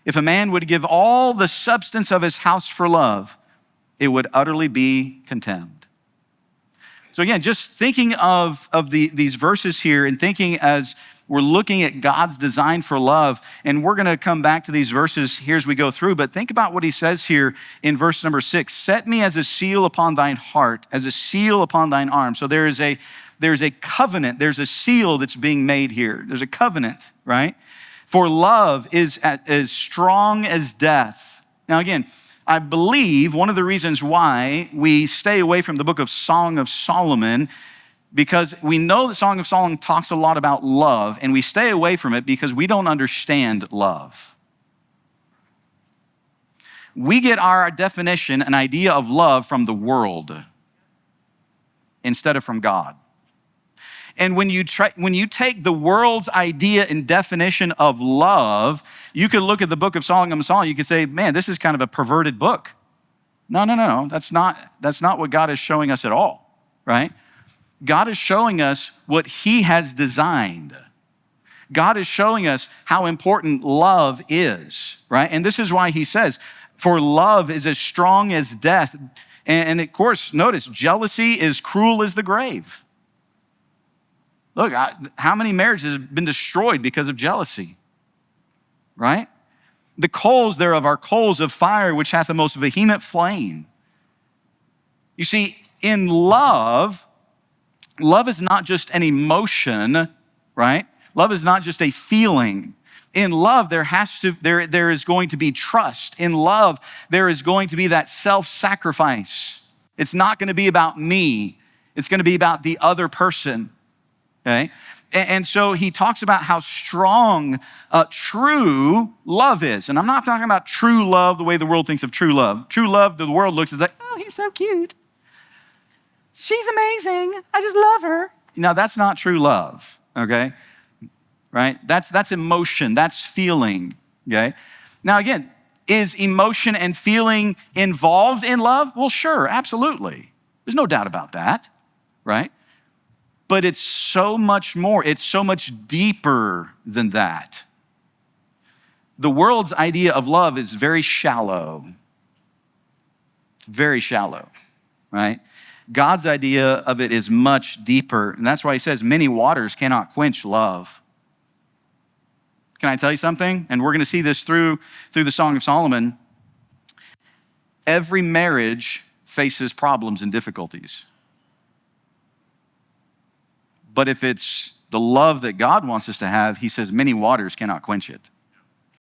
If a man would give all the substance of his house for love, it would utterly be contemned. So again, just thinking of these verses here and thinking as we're looking at God's design for love, and we're going to come back to these verses here as we go through, but think about what he says here in verse number 6. Set me as a seal upon thine heart, as a seal upon thine arm. So there's a covenant, there's a seal that's being made here. There's a covenant, right? For love is as strong as death. Now again, I believe one of the reasons why we stay away from the book of Song of Solomon, because we know that Song of Solomon talks a lot about love, and we stay away from it because we don't understand love. We get our definition, an idea of love from the world instead of from God. And when you take the world's idea and definition of love, you could look at the book of Song of Solomon, you could say, man, this is kind of a perverted book. No, that's not what God is showing us at all, right? God is showing us what he has designed. God is showing us how important love is, right? And this is why he says, for love is as strong as death. And of course, notice, jealousy is cruel as the grave. Look, how many marriages have been destroyed because of jealousy, right? The coals thereof are coals of fire, which hath the most vehement flame. You see, in love is not just an emotion, right? Love is not just a feeling. In love, there is going to be trust. In love, there is going to be that self-sacrifice. It's not going to be about me. It's going to be about the other person. Okay? And so he talks about how strong true love is. And I'm not talking about true love the way the world thinks of true love. True love, the world looks is like, oh, he's so cute. She's amazing. I just love her. Now, that's not true love, okay? Right? That's emotion. That's feeling, okay? Now, again, is emotion and feeling involved in love? Well, sure, absolutely. There's no doubt about that, right? But it's so much more. It's so much deeper than that. The world's idea of love is very shallow. Very shallow, right? God's idea of it is much deeper. And that's why he says, many waters cannot quench love. Can I tell you something? And we're going to see this through the Song of Solomon. Every marriage faces problems and difficulties. But if it's the love that God wants us to have, he says, many waters cannot quench it.